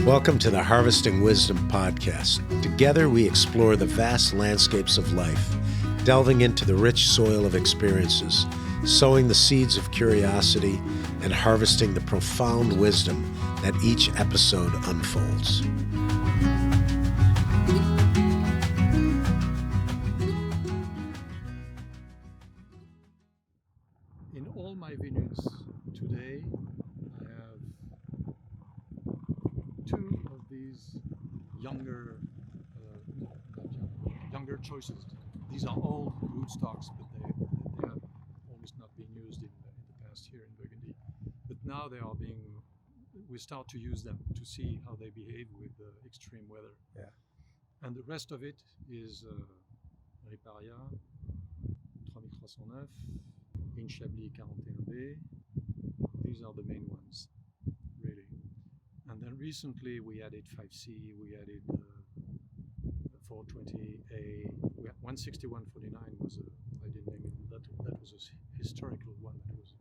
Welcome to the Harvesting Wisdom podcast. Together we explore the vast landscapes of life, delving into the rich soil of experiences, sowing the seeds of curiosity, and harvesting the profound wisdom that each episode unfolds. In all my vineyards today, I have two of these younger, younger choices. These are old rootstocks, but they have almost not been used in the past here in Burgundy. But now we start to use them to see how they behave with extreme weather. Yeah. And the rest of it is Riparia, 3309, in Chablis 41B. These are the main ones, really. And then recently we added 5C, we added 420A, 16149 was I didn't name it, that was a historical one that was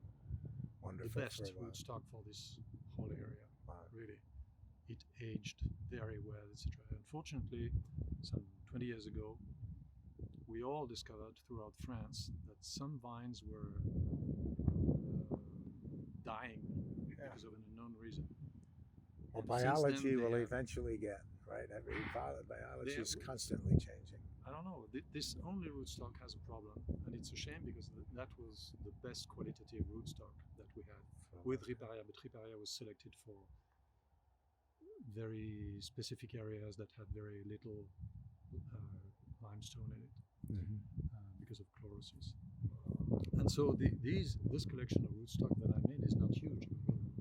Wonderful. the best rootstock for this whole area. Wow. Really. It aged very well, etc. Unfortunately, some 20 years ago, we all discovered throughout France that some vines were dying because of an unknown reason. Well, And biology will have, eventually get, right? Biology is constantly changing. I don't know, this only rootstock has a problem, and it's a shame because that was the best qualitative rootstock that we had with Riparia, but Riparia was selected for very specific areas that had very little limestone in it. Because of chlorosis. And so this collection of rootstock that I made is not huge.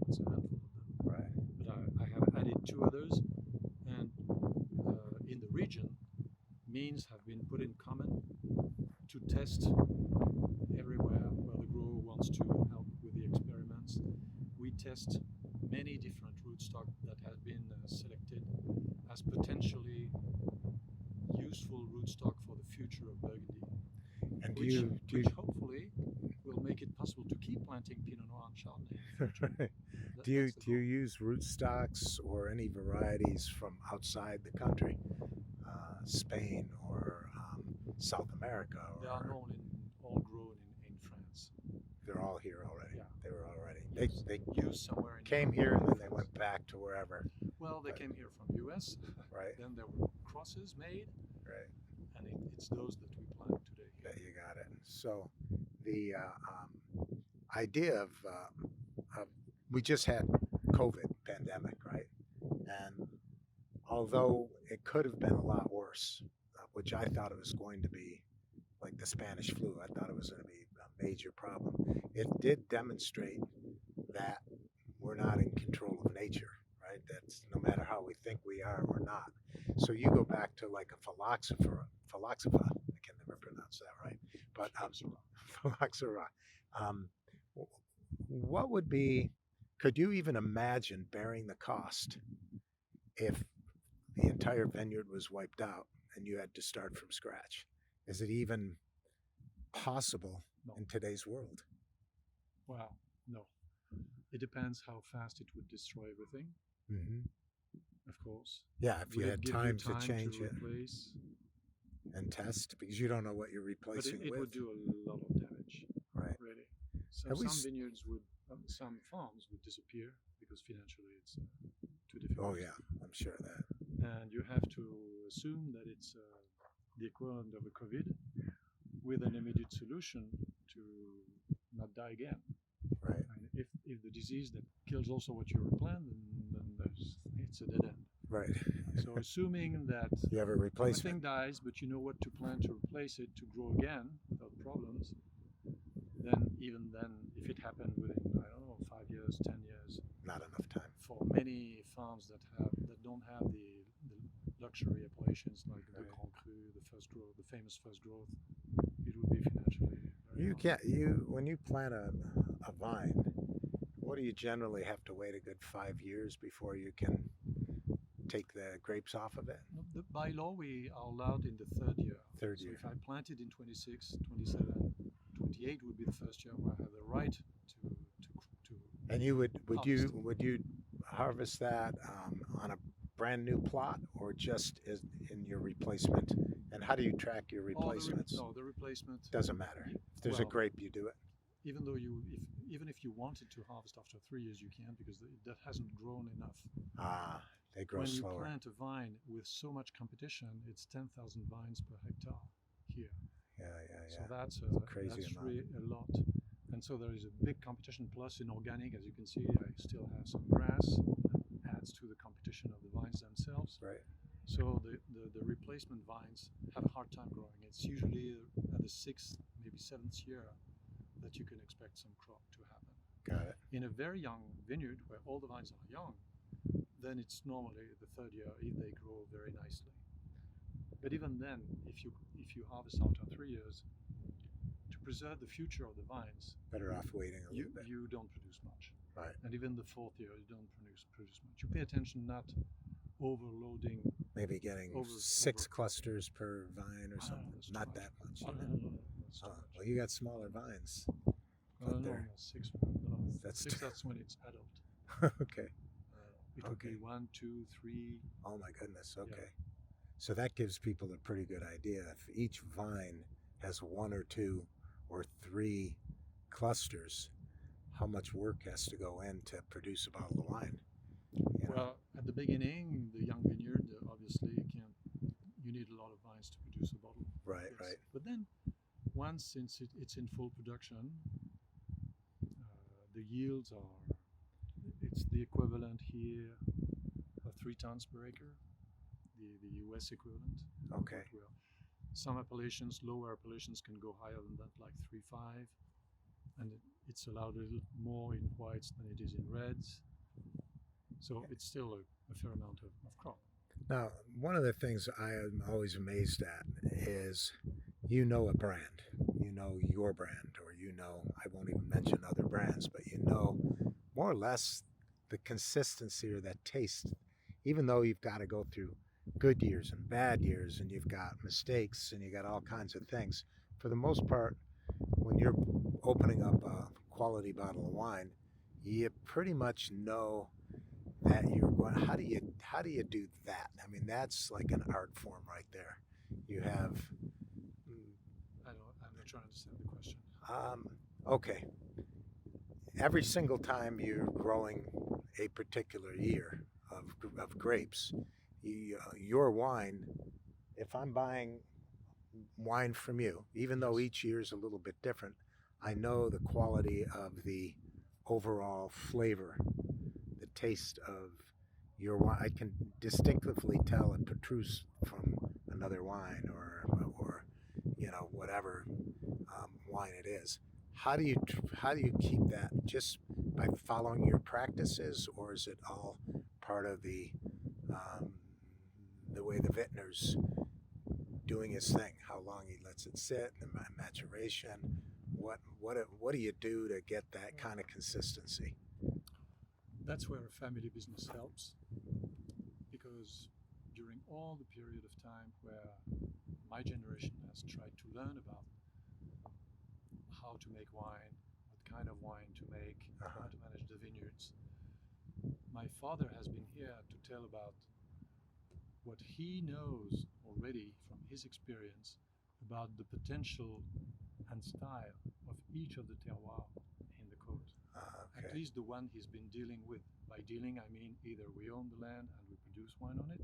It's a handful of them. Right. But I have added two others, and in the region, means have been put in common to test everywhere where the grower wants to help with the experiments. We test many different rootstock that have been selected as potentially useful rootstock for the future of Burgundy. And which hopefully will make it possible to keep planting Pinot Noir and Chardonnay. Right. Do you use rootstocks or any varieties from outside the country, Spain or South America? They are all grown in France. They're all here already. Yeah. They were already. Yes. They used somewhere in came Europe. here and then they went back to wherever. Well, they came here from US. Right. Then there were crosses made. Right. And it's those that we plant today. Yeah, you got it. So the idea of we just had COVID pandemic, right? And although it could have been a lot worse, which I thought it was going to be, like the Spanish flu, I thought it was going to be a major problem. It did demonstrate that we're not in control of nature, right? That's no matter how we think we are, we're not. So you go back to like a phylloxera, I can never pronounce that right, but phylloxera. What would be, could you even imagine bearing the cost if the entire vineyard was wiped out and you had to start from scratch? Is it even possible in today's world? Well, no. It depends how fast it would destroy everything. Of course. Yeah, if you had time to change to it replace, and test, because you don't know what you're replacing but it with. would do a lot of damage. Right. Really. So some vineyards some farms would disappear because financially it's too difficult. Oh yeah, I'm sure of that. And you have to assume that it's the equivalent of a COVID with an immediate solution to not die again. Right. And if the disease that kills also what you replant, then it's a dead end. Right. So assuming that you have a replacement. nothing dies, but you know what to plant to replace it to grow again without problems, then even then, if it happened within, I don't know, 5 years, 10 years, not enough time. For many farms that don't have the luxury appellations like the Grand Cru, the famous first growth, it would be financially very hard. When you plant a vine, what do you generally have to wait a good 5 years before you can take the grapes off of it? By law, we are allowed in the third year. Third year. If I planted in 26, 27, 28 would be the first year where I have the right to. And would you harvest that on a brand new plot or just is in your replacement? And how do you track your replacements? The replacement Doesn't matter. If there's a grape, you do it. Even though even if you wanted to harvest after 3 years, you can't because that hasn't grown enough. Ah, they grow slower. When you plant a vine with so much competition, it's 10,000 vines per hectare here. Yeah. So that's crazy that's amount. really a lot. And so there is a big competition. Plus, in organic, as you can see, I still have some grass that adds to the competition of the vines themselves. Right. So the replacement vines have a hard time growing. It's usually at the 6th, maybe 7th year that you can expect some crop to happen. Got it. In a very young vineyard where all the vines are young, then it's normally the 3rd year they grow very nicely. But even then, if you harvest after 3 years, to preserve the future of the vines, better off waiting a little bit. You don't produce much. Right. And even the 4th year, you don't produce much. You pay attention not overloading. Maybe getting 6 clusters per vine or something. Not that much. Well, you got smaller vines. No, 6. No, that's 6. That's when it's adult. Okay. It would be 1, 2, 3. Oh my goodness. Okay. Yeah. So that gives people a pretty good idea. If each vine has 1 or 2 or 3 clusters, how much work has to go in to produce a bottle of wine? Well, at the beginning, the young vineyard, obviously, you need a lot of vines to produce a bottle. Right, yes. right. But then, once since it's in full production, the yields it's the equivalent here of 3 tons per acre, the US equivalent. Okay. Some appellations, lower appellations, can go higher than that, like 3.5, and it's allowed a little more in whites than it is in reds. So it's still a fair amount of crop. Now, one of the things I am always amazed at is you know a brand, you know your brand, or I won't even mention other brands, but you know more or less the consistency or that taste, even though you've got to go through good years and bad years and you've got mistakes and you got all kinds of things. For the most part, when you're opening up a quality bottle of wine, you pretty much know that you're going. How do you do that? I mean, that's like an art form right there. You have. I'm not trying to understand the question. Okay. Every single time you're growing a particular year of grapes, your wine. If I'm buying wine from you, even though each year is a little bit different, I know the quality of the overall flavor, the taste of your wine. I can distinctively tell a Petrus from another wine or whatever wine it is. How do you keep that? Just by following your practices, or is it all part of the way the vintner's doing his thing? How long he lets it sit, the maturation. What do you do to get that kind of consistency? That's where a family business helps, because during all the period of time where my generation has tried to learn about how to make wine, what kind of wine to make, how to manage the vineyards, my father has been here to tell about what he knows already from his experience about the potential and style of each of the terroirs in the côte. Okay. At least the one he's been dealing with. By dealing, I mean either we own the land and we produce wine on it,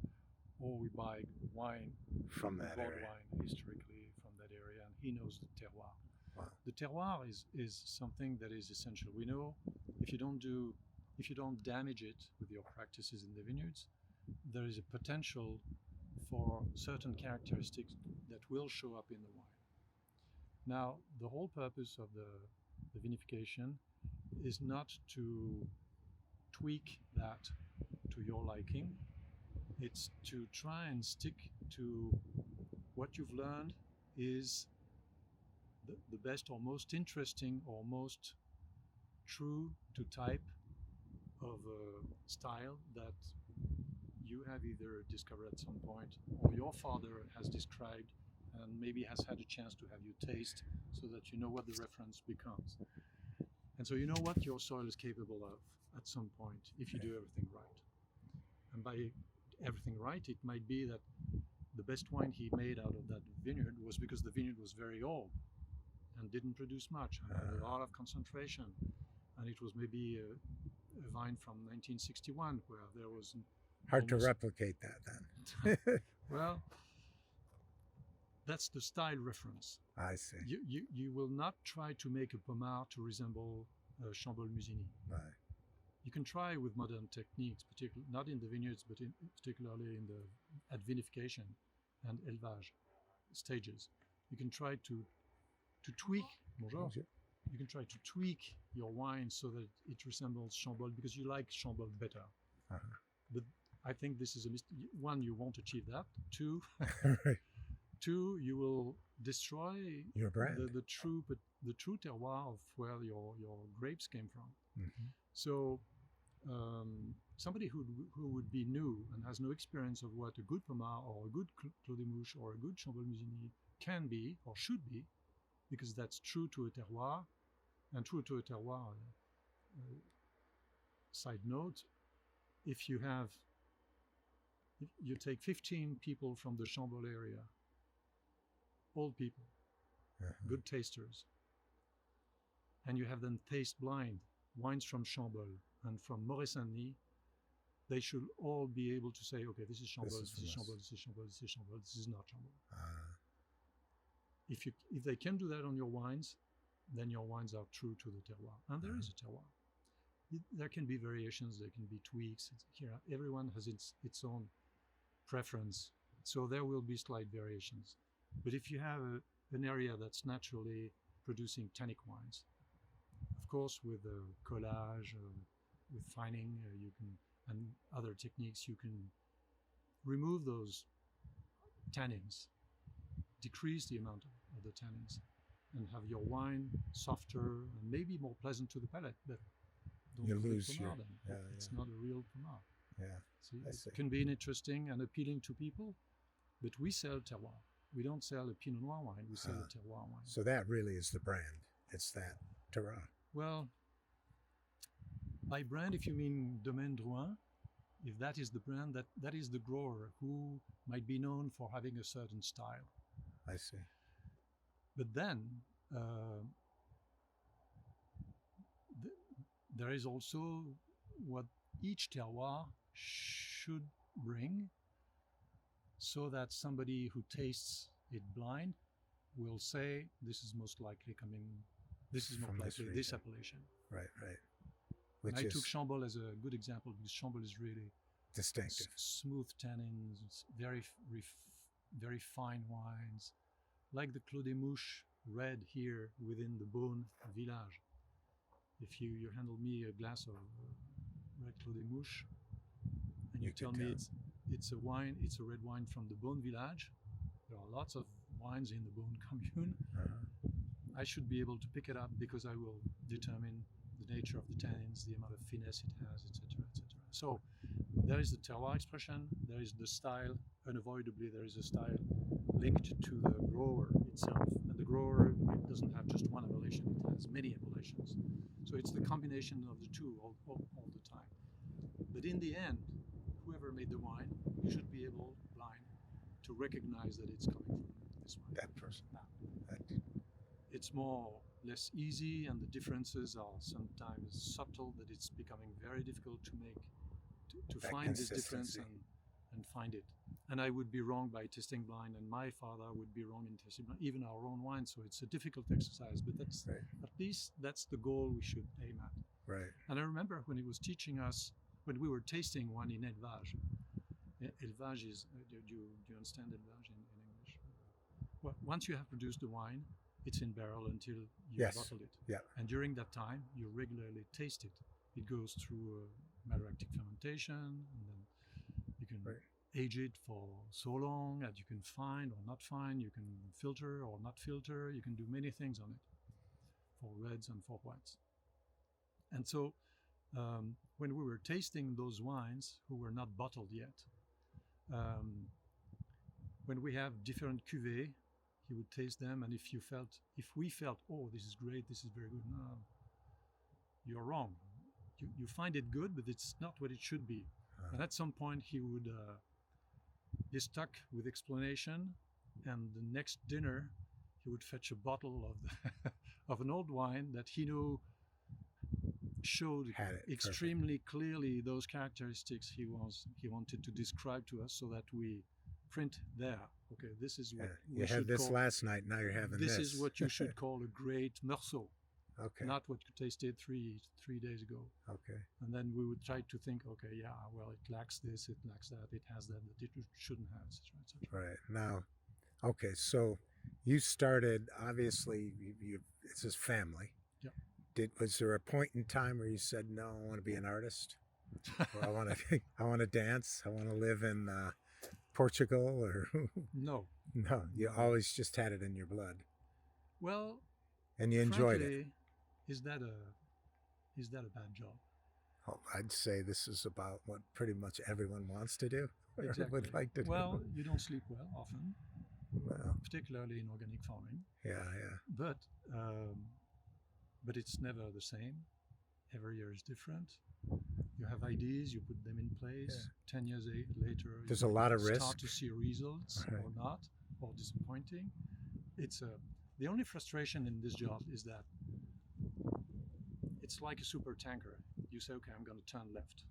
or we buy wine from that area. Wine historically from that area, and he knows the terroir. Wow. The terroir is something that is essential. We know if you don't damage it with your practices in the vineyards, there is a potential for certain characteristics that will show up in the wine. Now, the whole purpose of the vinification is not to tweak that to your liking. It's to try and stick to what you've learned is the best or most interesting or most true to type of a style that you have either discovered at some point or your father has described and maybe has had a chance to have you taste, so that you know what the reference becomes. And so you know what your soil is capable of at some point if you do everything right. And by everything right. It might be that the best wine he made out of that vineyard was because the vineyard was very old and didn't produce much and had a lot of concentration. And it was maybe a vine from 1961 where there was Hard to replicate that then. well, that's the style reference. I see. You will not try to make a Pommard to resemble Chambol Musigny. Right. You can try with modern techniques, particularly not in the vineyards, but particularly in the at vinification and élevage stages. You can try to tweak. Bonjour. You can try to tweak your wine so that it resembles Chambol because you like Chambol better. But I think this is a mistake. One, you won't achieve that. Two, Right. two, you will destroy Your brand. the true terroir of where your grapes came from. Mm-hmm. So somebody who would be new and has no experience of what a good Pommard or a good Clos des Mouches or a good Chambol Musigny can be or should be, because that's true to a terroir. And true to a terroir, side note, if you take 15 people from the Chambol area, old people, good tasters, and you have them taste blind wines from Chambol and from Moret-Saint-Denis, they should all be able to say, okay, this is Chambol, this is Chambol, this is Chambol, this is Chambol, this is not Chambol. If they can do that on your wines, then your wines are true to the terroir. And there is a terroir. There can be variations, there can be tweaks. Here, everyone has its own preference. So there will be slight variations. But if you have an area that's naturally producing tannic wines, of course, with collage, with fining, you can, and other techniques, you can remove those tannins, decrease the amount of the tannins, and have your wine softer and maybe more pleasant to the palate. But don't you lose your. It's not a real Pommard. Yeah. So it can be interesting and appealing to people, but we sell terroir. We don't sell a Pinot Noir wine. We sell a terroir wine. So that really is the brand. It's that terroir. Well, by brand, if you mean Domaine Drouhin, if that is the brand, that is the grower who might be known for having a certain style. I see. But then there is also what each terroir should bring, so that somebody who tastes it blind will say, this is most likely coming, this is most likely this appellation. Right. And I took Chambol as a good example because Chambol is really distinctive. Smooth tannins, it's very fine wines, like the Clos des Mouches red here within the Beaune village. If you handle me a glass of red Clos des Mouches and you tell me it's a wine, it's a red wine from the Beaune village, there are lots of wines in the Beaune commune. I should be able to pick it up because I will determine the nature of the tannins, the amount of finesse it has, etc., etc. So there is the terroir expression, there is the style. Unavoidably, there is a style linked to the grower itself, and the grower doesn't have just one appellation; it has many appellations. So it's the combination of the two all the time. But in the end, whoever made the wine should be able, blind, to recognize that it's coming from this wine. That person. It's less easy, and the differences are sometimes subtle, that it's becoming very difficult to make, to find this difference and find it. And I would be wrong by tasting blind, and my father would be wrong in tasting blind, even our own wine. So it's a difficult exercise, but that's at least that's the goal we should aim at. Right. And I remember when he was teaching us, when we were tasting one in Élevage. Élevage is, do you understand Élevage in English? Well, once you have produced the wine, it's in barrel until you bottle it. Yeah. And during that time, you regularly taste it. It goes through malolactic fermentation, and then you can age it for so long as you can find or not find. You can filter or not filter. You can do many things on it for reds and for whites. And so when we were tasting those wines who were not bottled yet, when we have different cuvées, he would taste them, and if we felt, oh, this is great, this is very good, no, you're wrong. You find it good, but it's not what it should be. And at some point he would be stuck with explanation, and the next dinner he would fetch a bottle of the of an old wine that he knew showed Had it extremely clearly those characteristics he wanted to describe to us, so that we print there. Okay, this is what you had this last night. Now you're having this. This is what you should call a great Meursault. Okay. Not what you tasted three days ago. Okay. And then we would try to think, okay, yeah, well, it lacks this, it lacks that, it has that it shouldn't have, etc., etc. Right. Now, okay, so you started, obviously, it's his family. Yeah. Was there a point in time where you said, no, I want to be an artist? Or I want to dance? I want to live in Portugal? Or No. No, you always just had it in your blood. Well, and you enjoyed frankly, it. Is that a bad job? Oh, I'd say this is about what pretty much everyone wants to do, or Exactly. would like to do. Well, you don't sleep well often, Well, particularly in organic farming. yeah. But it's never the same. Every year is different. You have ideas, you put them in place. 10 years later, there's a lot of risk. Start to see results or not, or disappointing. It's the only frustration in this job is that it's like a super tanker. You say, okay, I'm going to turn left.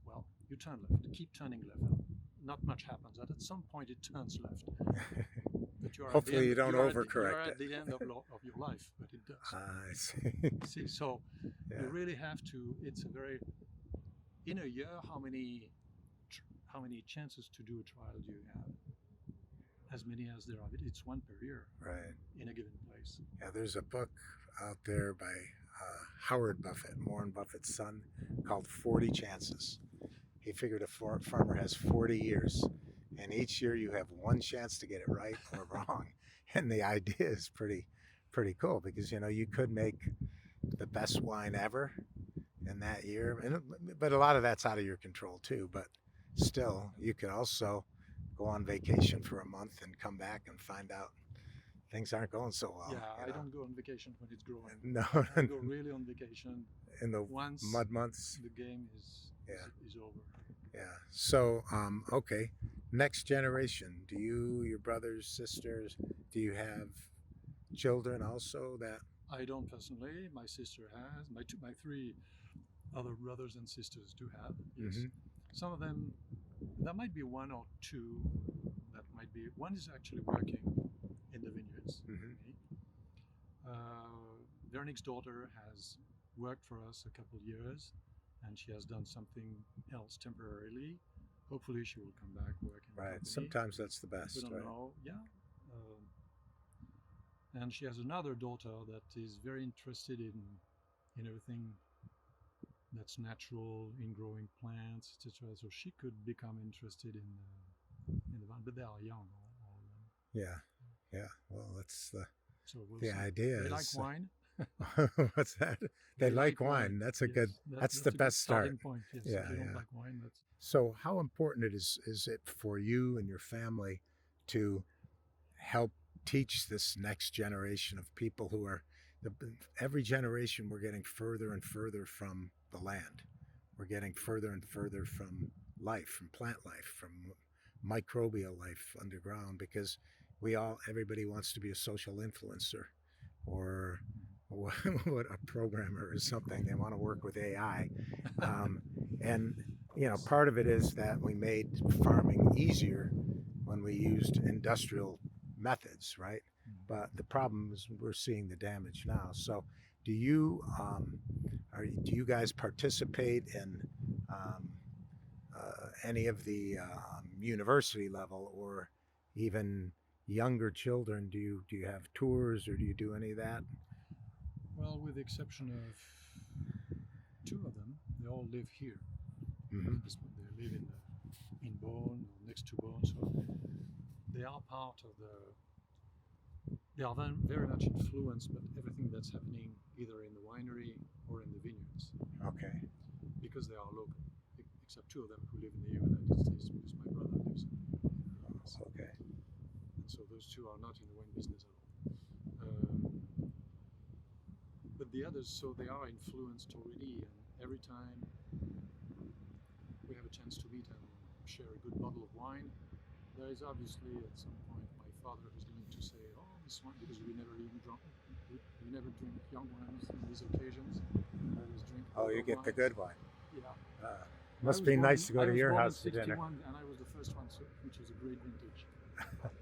Well, you turn left. Keep turning left. Not much happens. At some point, it turns left. But Hopefully, you don't overcorrect you're it. at the end of your life, but it does. I see. See, so you really have to. It's a very in a year. How many chances to do a trial do you have? As many as there are. It's one per year. Right. In a given place. Yeah, there's a book out there by Howard Buffett, Warren Buffett's son, called 40 Chances. He figured a farmer has 40 years, and each year you have one chance to get it right or wrong. And the idea is pretty cool, because you could make the best wine ever in that year, but a lot of that's out of your control too. But still, you could also go on vacation for a month and come back and find out things aren't going so well. Yeah, I don't go on vacation when it's growing. No, I go really on vacation in the mud months. The game is over. Yeah. So, okay. Next generation. Do you, your brothers, sisters, do you have children also that? I don't personally. My sister has. My three other brothers and sisters do have. Yes. Mm-hmm. Some of them. There might be one or two. That might be. One is actually working in the vineyards. Mm-hmm. Veronique's daughter has worked for us a couple of years, and she has done something else temporarily. Hopefully, she will come back working. Right. Sometimes that's the best. We don't know. Yeah. And she has another daughter that is very interested in everything that's natural, in growing plants, etc. So she could become interested in the vine, but they are young, all of them. Yeah. Well, that's we'll the see. idea. They like wine. What's that? They like wine. That's a good. That's the best start. Point. Yes. Yeah. If you don't like wine, that's. So, how important is it for you and your family to help teach this next generation of people who are every generation we're getting further and further from the land. We're getting further and further from life, from plant life, from microbial life underground, because everybody wants to be a social influencer or what a programmer or something. They want to work with AI. And part of it is that we made farming easier when we used industrial methods, right? But the problem is we're seeing the damage now. So do you guys participate in any of the university level or even younger children? Do you have tours, or do you do any of that? Well, with the exception of two of them, they all live here. Mm-hmm. They live in Beaune, or next to Beaune, so they are part of they are very much influenced by everything that's happening either in the winery or in the vineyards. Okay. Because they are local, except two of them who live in the United States, because my brother lives in the United States. Okay. And so those two are not in the wine business at all. But the others, so they are influenced already, and every time we have a chance to meet and share a good bottle of wine, there is obviously at some point my father who's going to say, "Oh, this wine," because we never even drunk, we never drink young wines in these occasions. We always drink Oh, you older get the wines. good wine. Yeah. Must be nice to go to your house for I was dinner. born in 61, and I was the first one, which was a great vintage.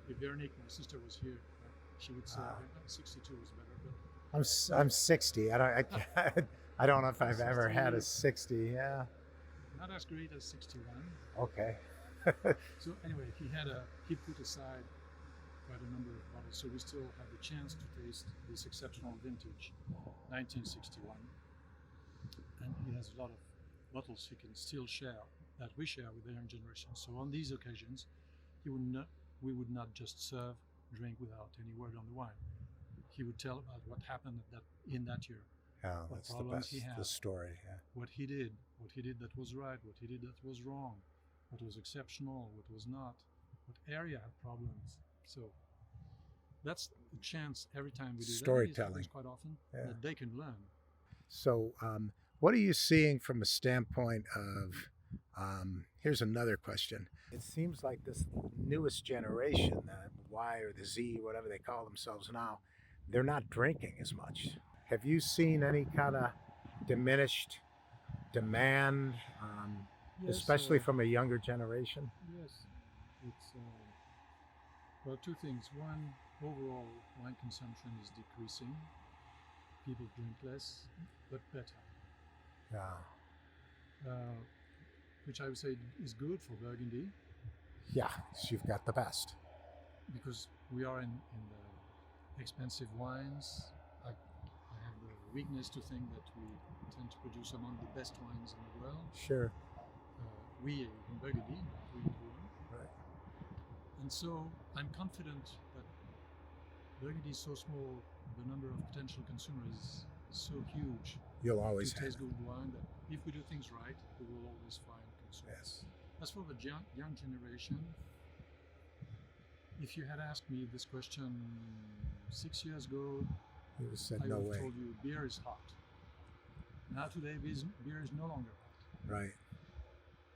If Veronique, my sister, was here, she would say 62 was better. But I'm 60. I don't know if I've ever had a 60. Yeah. not as great as 61. Okay. So anyway, he put aside quite a number of bottles, so we still have the chance to taste this exceptional vintage, 1961. And he has a lot of bottles he can still share that we share with the young generation. So on these occasions, we would not just serve drink without any word on the wine. He would tell about what happened in that year. Oh, what that's the problems best. he had, The story. Yeah. what he did that was right, what he did that was wrong, what was exceptional, what was not, what area had problems. So that's a chance every time we do Storytelling. that, quite often, Yeah. that they can learn. So, what are you seeing from a standpoint of? Here's another question. It seems like this newest generation, Y or the Z, whatever they call themselves now, they're not drinking as much. Have you seen any kind of diminished demand, Yes, especially from a younger generation? Yes, it's well, two things. One, overall wine consumption is decreasing. People drink less, but better. Yeah. Which I would say is good for Burgundy. Yeah, you've got the best. Because we are in the expensive wines. I have the weakness to think that we tend to produce among the best wines in the world. Sure. We in Burgundy, we in Drouhin. Right. And so I'm confident that Burgundy is so small, the number of potential consumers is so huge. You'll always to taste good wine that if we do things right, we will always find consumers. Yes. As for the young generation, if you had asked me this question 6 years ago, You would have said I no would way. have told you beer is hot. Now today, beer is no longer hot. Right.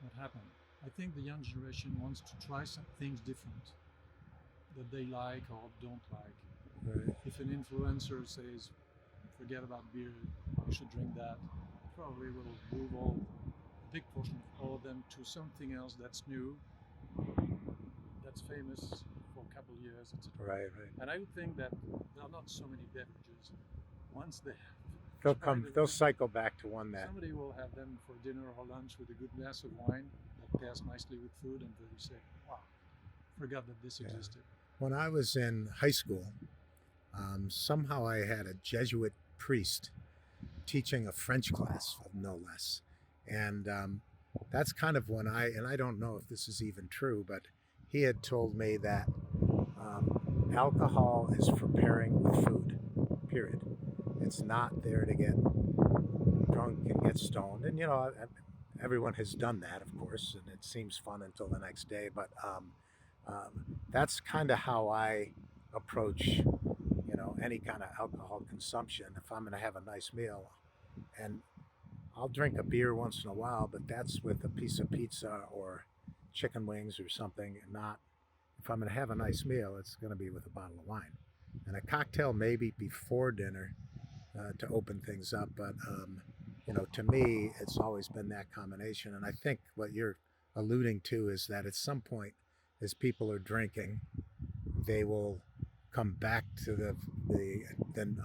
What happened? I think the young generation wants to try some things different that they like or don't like. Right. If an influencer says, forget about beer, you should drink that, probably will move a big portion of all of them to something else that's new, that's famous for a couple of years, etc. Right. And I would think that there are not so many beverages. Once they They'll cycle back to one that. somebody will have them for dinner or lunch with a good glass of wine that pairs nicely with food, and they say, wow, forgot that this existed. When I was in high school, somehow I had a Jesuit priest teaching a French class, no less. And that's kind of when I don't know if this is even true, but he had told me that alcohol is for pairing with food, period. It's not there to get drunk and get stoned. And, everyone has done that, of course, and it seems fun until the next day. But that's kind of how I approach, any kind of alcohol consumption. If I'm going to have a nice meal, and I'll drink a beer once in a while, but that's with a piece of pizza or chicken wings or something, and not, if I'm going to have a nice meal, it's going to be with a bottle of wine. And a cocktail maybe before dinner to open things up, but to me, it's always been that combination. And I think what you're alluding to is that at some point, as people are drinking, they will come back to the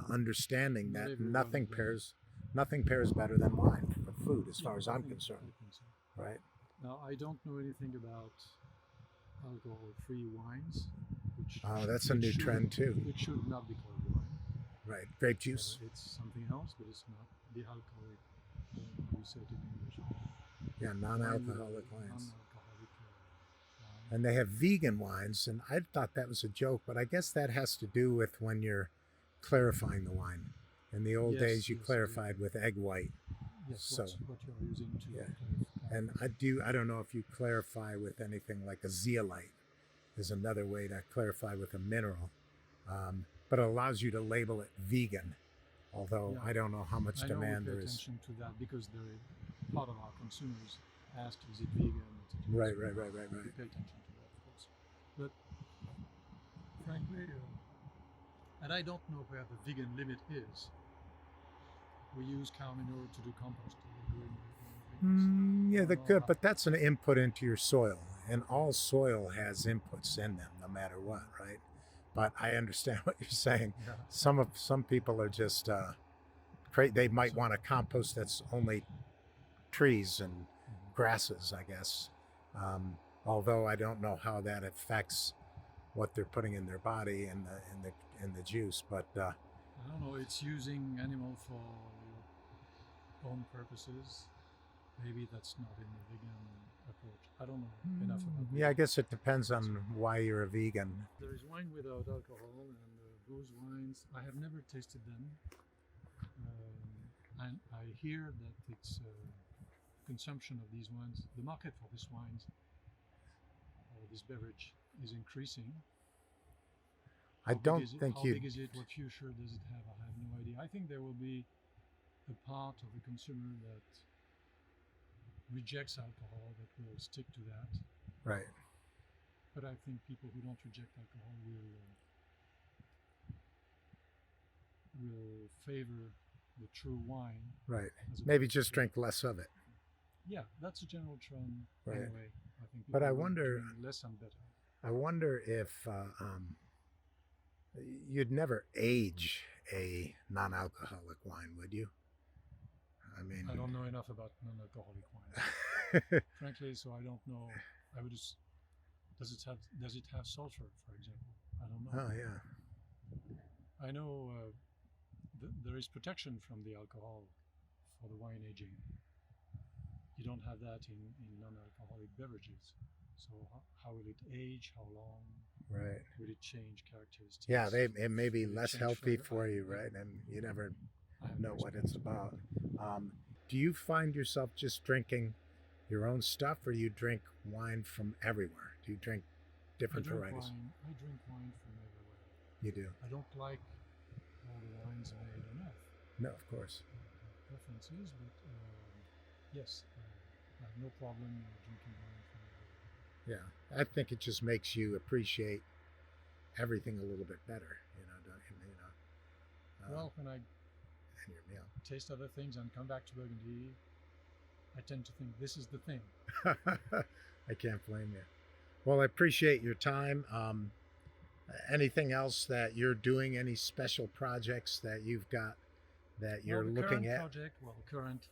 understanding that nothing pairs better than wine for food, as far as I'm concerned. Right. Now, I don't know anything about alcohol-free wines. That's a new trend too. It should not be called wine. Right, grape juice. It's something else, but it's not the alcoholic. We say it in English. Yeah, non-alcoholic wines. Non-alcoholic wine. And they have vegan wines, and I thought that was a joke, but I guess that has to do with when you're clarifying the wine. In the old days, you clarified with egg white. Yes, so what you're using to clarify. And I don't know if you clarify with anything like a zeolite is another way to clarify with a mineral. But it allows you to label it vegan, although I don't know how much demand there is. I pay attention to that because part of our consumers ask, is it vegan, etc. Right, So right, right, right, we right. pay attention to that, of course. But frankly, and I don't know where the vegan limit is. We use cow manure to do compost. We're doing Yeah, I the don't know good, how- but that's an input into your soil, and all soil has inputs in them, no matter what, right? But I understand what you're saying. Yeah. Some people are just they might So- want a compost that's only trees and grasses, I guess. Although I don't know how that affects what they're putting in their body and the juice, but I don't know. It's using animal for your own purposes. Maybe that's not in the vegan approach. I don't know enough about yeah, I vegan. guess it depends on why you're a vegan. There is wine without alcohol, and those wines, I have never tasted them. And I hear that it's consumption of these wines, the market for these wines, or this beverage, is increasing. I don't think How you. big is it? What future does it have? I have no idea. I think there will be a part of the consumer that rejects alcohol that will stick to that. Right. But I think people who don't reject alcohol will favor the true wine. Right. as a Maybe beverage. just drink less of it. Yeah, that's a general trend Right. anyway. I think But I people will wonder- drink less and better. I wonder if you'd never age a non-alcoholic wine, would you? I mean, I don't know enough about non-alcoholic wines, frankly. So I don't know. I would just does it have sulfur, for example? I don't know. Oh yeah. I know there is protection from the alcohol for the wine aging. You don't have that in non-alcoholic beverages. So how will it age? How long? Right. Will it change characteristics? Yeah, it may be Will it less change healthy flavor? for you, right? And you never I have know no what experience it's with that. about. Do you find yourself just drinking your own stuff, or you drink wine from everywhere? Do you drink different varieties? I drink wine from everywhere. You do? I don't like all the wines made on earth. No, of course. Preferences, but yes, I have no problem drinking wine from everywhere. Yeah, I think it just makes you appreciate everything a little bit better. Don't you? Well, when I And your meal. taste other things and come back to Burgundy, I tend to think this is the thing. I can't blame you. Well, I appreciate your time. Anything else that you're doing? Any special projects that you've got that you're the looking current at? Project, well, current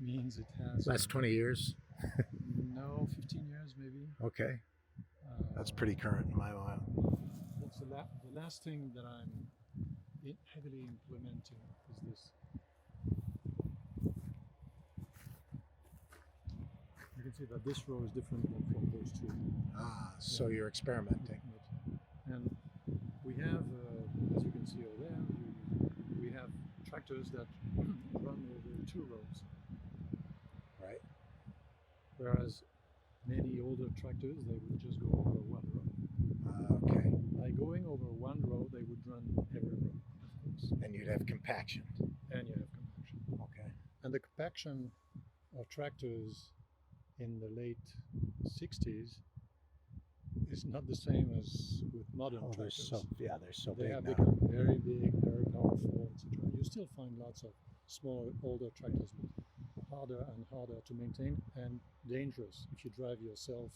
means it has Last 20 years? no 15 years maybe. Okay. That's pretty current in my mind. That's the last thing that I'm heavily implementing is this. You can see that this row is different than from those two. So you're experimenting. And we have, as you can see over there, we have tractors that run over two rows. Right. Whereas many older tractors, they would just go over one row. Okay. By going over one row, they would run every row, of course. And you'd have compaction. And you have compaction. Okay. And the compaction of tractors in the late 60s is not the same as with modern They're tractors. they're so They big have now. become very big, very powerful, etc. You still find lots of smaller, older tractors, but harder and harder to maintain and dangerous. If you drive yourself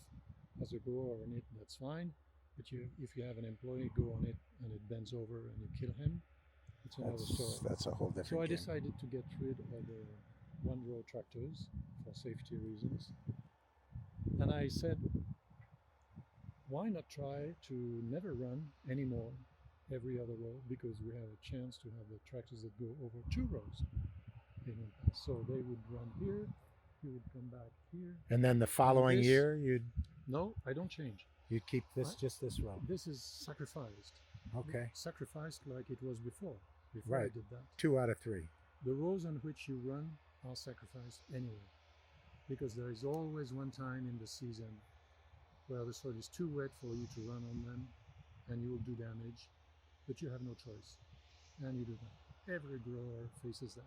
as a grower on it, that's fine. But if you have an employee go on it and it bends over and you kill him, it's another story. That's a whole different So I game. decided to get rid of the one-row tractors for safety reasons. And I said, why not try to never run anymore every other row, because we have a chance to have the tractors that go over two rows in one pass. So they would run here, he would come back here. And then the following this- year, you'd No, I don't change. keep this Right. just this row. This is sacrificed. Okay. Sacrificed like it was before I Right. did that. 2 out of 3. The rows on which you run are sacrificed anyway, because there is always one time in the season where the soil is too wet for you to run on them and you will do damage, but you have no choice and you do that. Every grower faces that.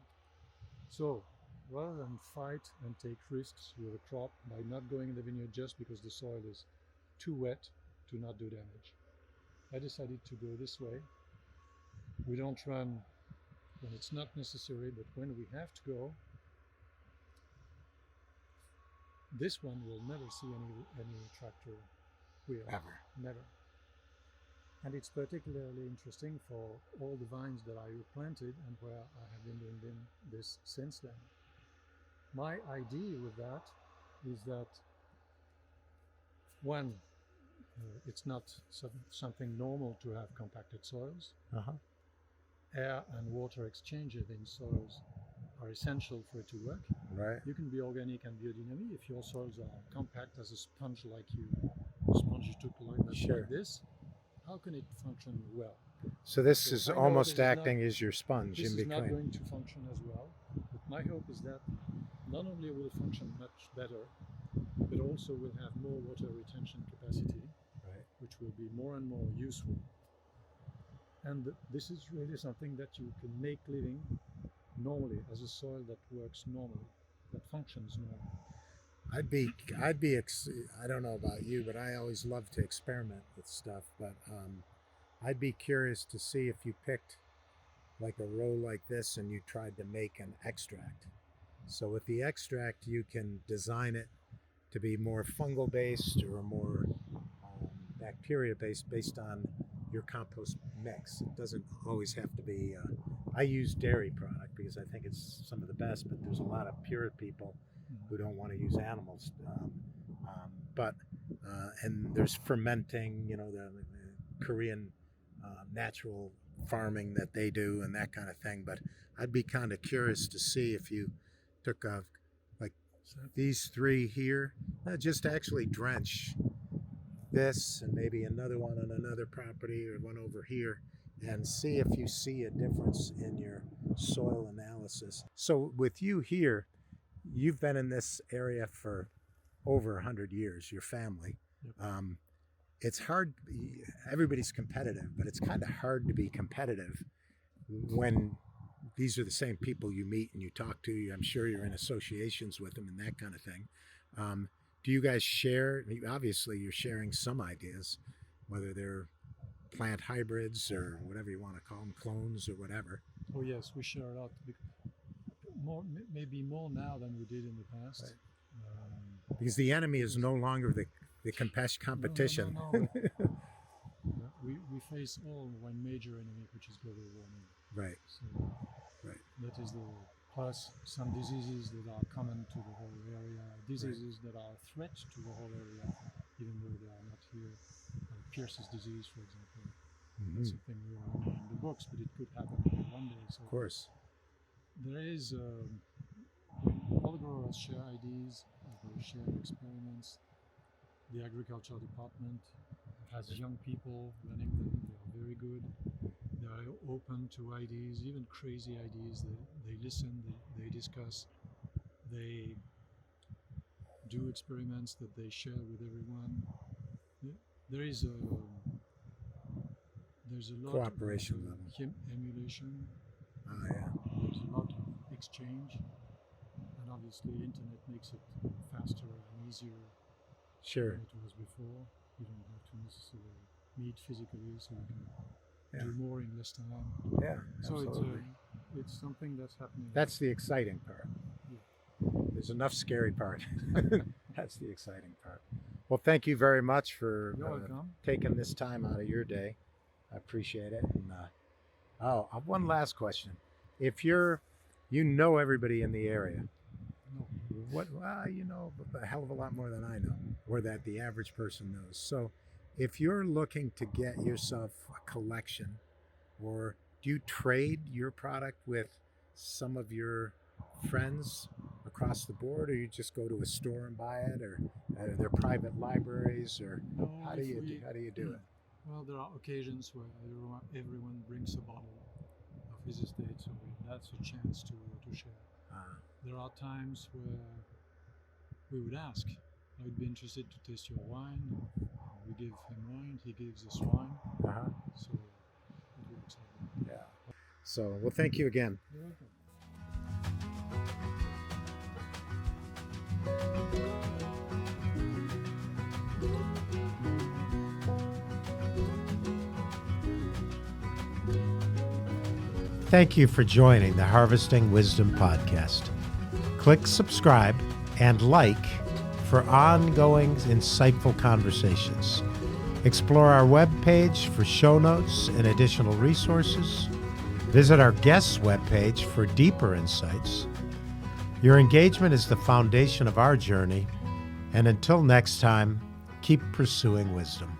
So rather than fight and take risks with a crop by not going in the vineyard just because the soil is too wet to not do damage, I decided to go this way. We don't run when it's not necessary, but when we have to go, this one will never see any tractor wheel. Ever. Never. And it's particularly interesting for all the vines that I replanted and where I have been doing this since then. My idea with that is that, one, it's not something normal to have compacted soils. Air and water exchanges in soils are essential for it to work. Right. You can be organic and biodynamic if your soils are compact as a sponge, like a sponge you took like this. How can it function well? So this is almost acting as your sponge this in between. This is not going to function as well, but my hope is that not only will function much better, but also will have more water retention capacity, right, which will be more and more useful. And this is really something that you can make living normally as a soil that works normally, that functions normally. I don't know about you, but I always love to experiment with stuff. But I'd be curious to see if you picked like a row like this and you tried to make an extract. So with the extract, you can design it to be more fungal based or more bacteria based on your compost mix. It doesn't always have to be. I use dairy product because I think it's some of the best, but there's a lot of pure people who don't want to use animals. And there's fermenting, the Korean natural farming that they do and that kind of thing. But I'd be kind of curious to see if you took like these three here, just actually drench this and maybe another one on another property or one over here, and see if you see a difference in your soil analysis. So with you here, you've been in this area for over 100 years, your family. Yep. It's hard, everybody's competitive, but it's kind of hard to be competitive when these are the same people you meet and you talk to. I'm sure you're in associations with them and that kind of thing. Do you guys share? Obviously, you're sharing some ideas, whether they're plant hybrids or whatever you want to call them, clones or whatever. Oh yes, we share a lot. Maybe more now than we did in the past. Right. Because the enemy is no longer the competition. No. We face all one major enemy, which is global warming. Right. So right. That is plus some diseases that are common to the whole area, diseases that are a threat to the whole area, even though they are not here. Pierce's disease, for example. Mm-hmm. That's something we are running in the books, but it could happen one day. So of course. There is all the growers share ideas, they share experiments. The agriculture department has young people running them. They are very good. They are open to ideas, even crazy ideas. They listen, they discuss, they do experiments that they share with everyone. There's a lot cooperation of level, emulation. Yeah. There's a lot of exchange, and obviously internet makes it faster and easier. Sure. Than it was before. You don't have to necessarily meet physically, so you can do more in less time. Yeah. So absolutely. It's something that's happening. That's the exciting part. Yeah. There's enough scary part. That's the exciting part. Well, thank you very much for taking this time out of your day. I appreciate it. And one last question: if you know everybody in the area, what? Well, you know a hell of a lot more than I know, or that the average person knows. So, if you're looking to get yourself a collection, or do you trade your product with some of your friends across the board, or you just go to a store and buy it, or their private libraries, or how do you do it? Well, there are occasions where everyone brings a bottle of his estate, so that's a chance to share. There are times where we would ask, I'd be interested to taste your wine. We give him wine, he gives us wine. So it works out. Yeah. So, well, thank you again. You're welcome. Thank you for joining the Harvesting Wisdom podcast. Click subscribe and like for ongoing insightful conversations. Explore our webpage for show notes and additional resources. Visit our guests' webpage for deeper insights. Your engagement is the foundation of our journey, and until next time, keep pursuing wisdom.